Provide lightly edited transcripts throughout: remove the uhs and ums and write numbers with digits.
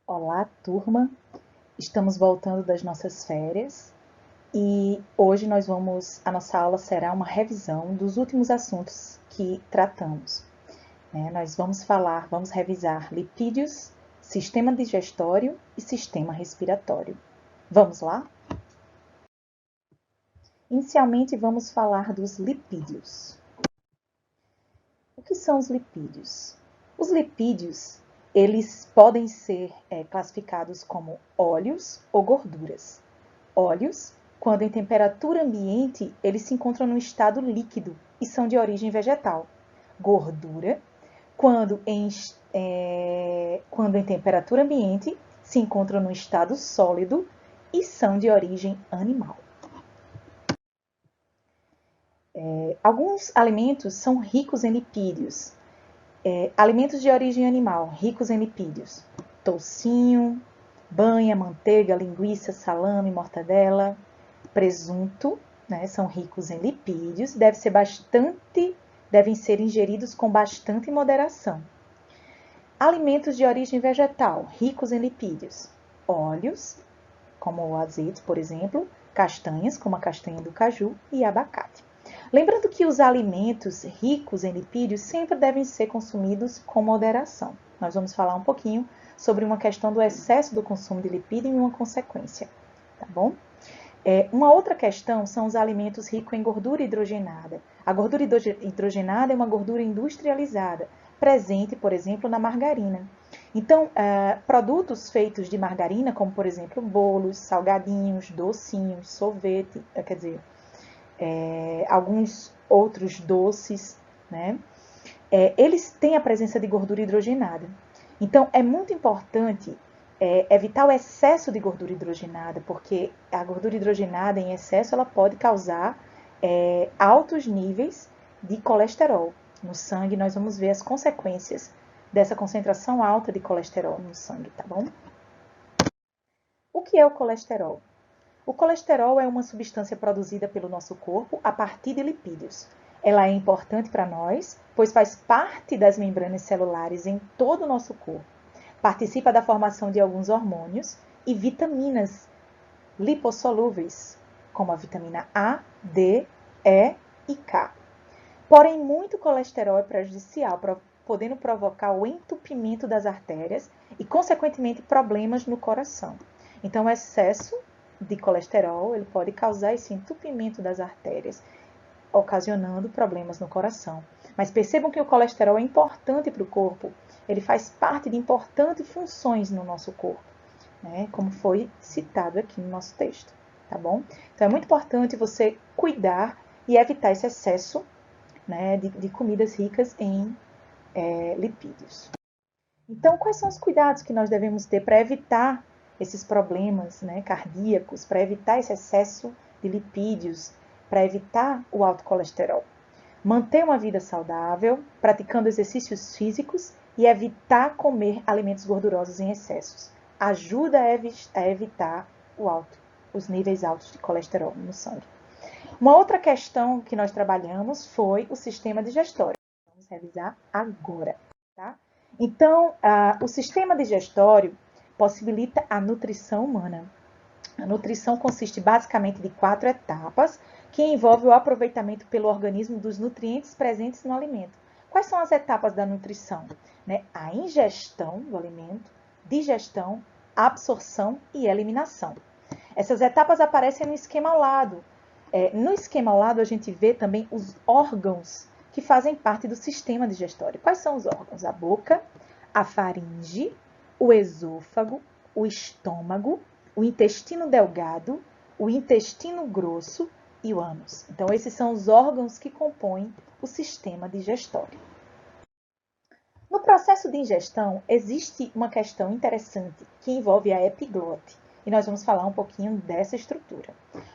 Olá, turma! Estamos voltando das nossas férias e hoje a nossa aula será uma revisão dos últimos assuntos que tratamos. Nós vamos revisar lipídios, sistema digestório e sistema respiratório. Vamos lá? Inicialmente, vamos falar dos lipídios. O que são os lipídios? Os lipídios, eles podem ser classificados como óleos ou gorduras. Óleos, quando em temperatura ambiente, eles se encontram no estado líquido e são de origem vegetal. Gordura, quando em temperatura ambiente, se encontram no estado sólido e são de origem animal. Alguns alimentos são ricos em lipídios. Alimentos de origem animal, ricos em lipídios. Toucinho, banha, manteiga, linguiça, salame, mortadela, presunto, são ricos em lipídios, devem ser ingeridos com bastante moderação. Alimentos de origem vegetal, ricos em lipídios. Óleos, como o azeite, por exemplo, castanhas, como a castanha do caju, e abacate. Lembrando que os alimentos ricos em lipídios sempre devem ser consumidos com moderação. Nós vamos falar um pouquinho sobre uma questão do excesso do consumo de lipídio e uma consequência, tá bom? Uma outra questão são os alimentos ricos em gordura hidrogenada. A gordura hidrogenada é uma gordura industrializada, presente, por exemplo, na margarina. Então, produtos feitos de margarina, como, por exemplo, bolos, salgadinhos, docinhos, sorvete, alguns outros doces, eles têm a presença de gordura hidrogenada. Então, é muito importante evitar o excesso de gordura hidrogenada, porque a gordura hidrogenada em excesso ela pode causar altos níveis de colesterol no sangue. Nós vamos ver as consequências dessa concentração alta de colesterol no sangue, tá bom? O que é o colesterol? O colesterol é uma substância produzida pelo nosso corpo a partir de lipídios. Ela é importante para nós, pois faz parte das membranas celulares em todo o nosso corpo. Participa da formação de alguns hormônios e vitaminas lipossolúveis, como a vitamina A, D, E e K. Porém, muito colesterol é prejudicial, podendo provocar o entupimento das artérias e, consequentemente, problemas no coração. Então, o excesso de colesterol ele pode causar esse entupimento das artérias, ocasionando problemas no coração. Mas percebam que o colesterol é importante para o corpo, ele faz parte de importantes funções no nosso corpo, como foi citado aqui no nosso texto, tá bom? Então é muito importante você cuidar e evitar esse excesso de comidas ricas em lipídios. Então, quais são os cuidados que nós devemos ter para evitar esses problemas cardíacos, para evitar esse excesso de lipídios, para evitar o alto colesterol? Manter uma vida saudável, praticando exercícios físicos e evitar comer alimentos gordurosos em excessos. Ajuda a evitar os níveis altos de colesterol no sangue. Uma outra questão que nós trabalhamos foi o sistema digestório. Vamos revisar agora, tá? Então, o sistema digestório possibilita a nutrição humana. A nutrição consiste basicamente de 4 etapas, que envolve o aproveitamento pelo organismo dos nutrientes presentes no alimento. Quais são as etapas da nutrição? A ingestão do alimento, digestão, absorção e eliminação. Essas etapas aparecem no esquema ao lado. No esquema ao lado, a gente vê também os órgãos que fazem parte do sistema digestório. Quais são os órgãos? A boca, a faringe, o esôfago, o estômago, o intestino delgado, o intestino grosso e o ânus. Então, esses são os órgãos que compõem o sistema digestório. No processo de ingestão, existe uma questão interessante que envolve a epiglote. E nós vamos falar um pouquinho dessa estrutura.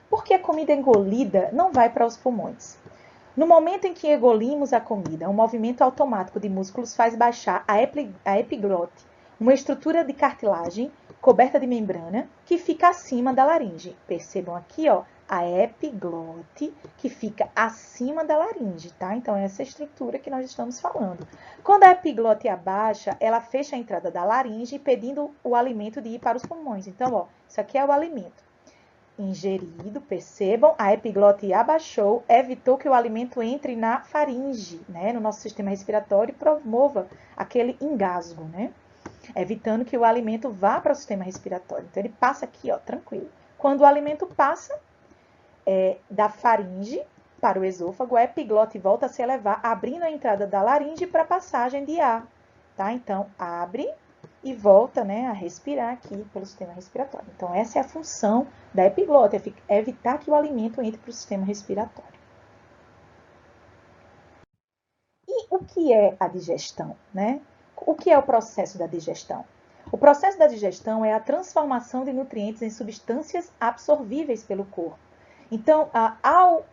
Por que a comida engolida não vai para os pulmões? No momento em que engolimos a comida, um movimento automático de músculos faz baixar a epiglote, uma estrutura de cartilagem coberta de membrana que fica acima da laringe. Percebam aqui, A epiglote, que fica acima da laringe, tá? Então, essa é a estrutura que nós estamos falando. Quando a epiglote abaixa, ela fecha a entrada da laringe, pedindo o alimento de ir para os pulmões. Então, ó, isso aqui é o alimento. Ingerido, percebam, a epiglote abaixou, evitou que o alimento entre na faringe, né? No nosso sistema respiratório, e promova aquele engasgo, né? Evitando que o alimento vá para o sistema respiratório. Então, ele passa aqui, ó, tranquilo. Quando o alimento passa da faringe para o esôfago, a epiglote volta a se elevar, abrindo a entrada da laringe para a passagem de ar, tá? Então, abre e volta, né, a respirar aqui pelo sistema respiratório. Então, essa é a função da epiglote, é evitar que o alimento entre para o sistema respiratório. E o que é a digestão, né? O que é o processo da digestão? O processo da digestão é a transformação de nutrientes em substâncias absorvíveis pelo corpo. Então, ao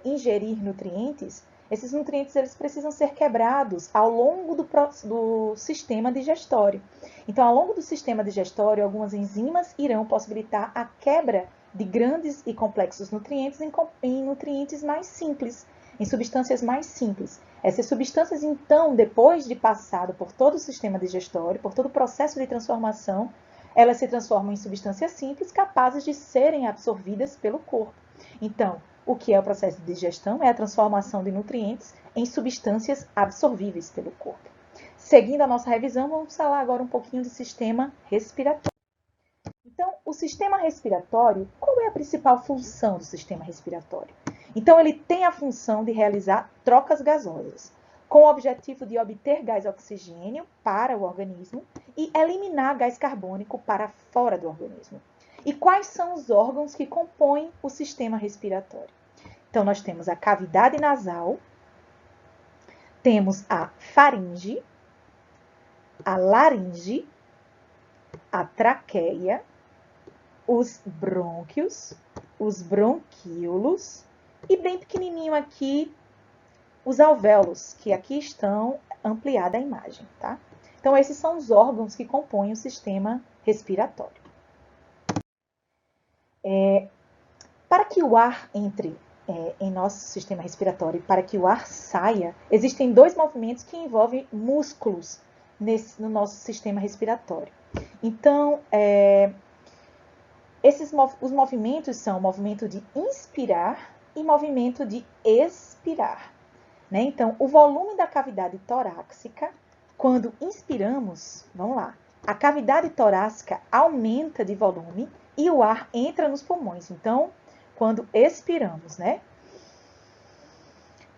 ingerir nutrientes, esses nutrientes eles precisam ser quebrados ao longo do sistema digestório. Então, ao longo do sistema digestório, algumas enzimas irão possibilitar a quebra de grandes e complexos nutrientes em nutrientes mais simples, em substâncias mais simples. Essas substâncias, então, depois de passado por todo o sistema digestório, por todo o processo de transformação, elas se transformam em substâncias simples capazes de serem absorvidas pelo corpo. Então, o que é o processo de digestão? É a transformação de nutrientes em substâncias absorvíveis pelo corpo. Seguindo a nossa revisão, vamos falar agora um pouquinho do sistema respiratório. Então, o sistema respiratório, qual é a principal função do sistema respiratório? Então, ele tem a função de realizar trocas gasosas, com o objetivo de obter gás oxigênio para o organismo e eliminar gás carbônico para fora do organismo. E quais são os órgãos que compõem o sistema respiratório? Então, nós temos a cavidade nasal, temos a faringe, a laringe, a traqueia, os brônquios, os bronquíolos e bem pequenininho aqui, os alvéolos, que aqui estão ampliada a imagem, tá? Então, esses são os órgãos que compõem o sistema respiratório. Para que o ar entre em nosso sistema respiratório e para que o ar saia, existem dois movimentos que envolvem músculos no nosso sistema respiratório. Então, os movimentos são o movimento de inspirar e movimento de expirar. Né? Então, o volume da cavidade torácica, quando inspiramos, vamos lá, a cavidade torácica aumenta de volume e o ar entra nos pulmões. Então, quando expiramos, né?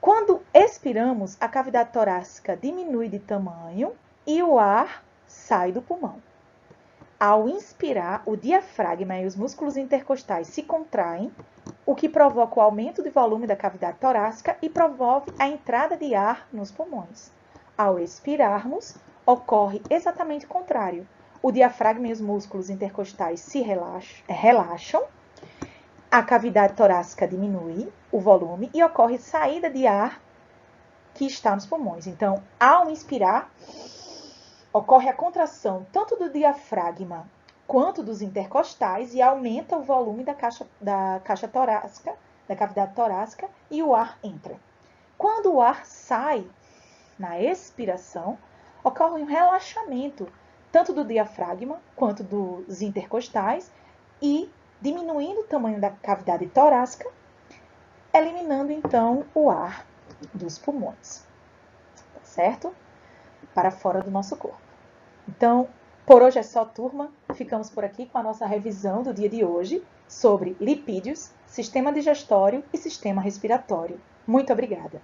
Quando expiramos, a cavidade torácica diminui de tamanho e o ar sai do pulmão. Ao inspirar, o diafragma e os músculos intercostais se contraem, o que provoca o aumento de volume da cavidade torácica e promove a entrada de ar nos pulmões. Ao expirarmos, ocorre exatamente o contrário. O diafragma e os músculos intercostais se relaxam, a cavidade torácica diminui o volume e ocorre saída de ar que está nos pulmões. Então, ao inspirar, ocorre a contração tanto do diafragma quanto dos intercostais e aumenta o volume da caixa torácica, da cavidade torácica, e o ar entra. Quando o ar sai na expiração, ocorre um relaxamento tanto do diafragma quanto dos intercostais e diminuindo o tamanho da cavidade torácica, eliminando então o ar dos pulmões, certo? Para fora do nosso corpo. Então, por hoje é só, turma. Ficamos por aqui com a nossa revisão do dia de hoje sobre lipídios, sistema digestório e sistema respiratório. Muito obrigada!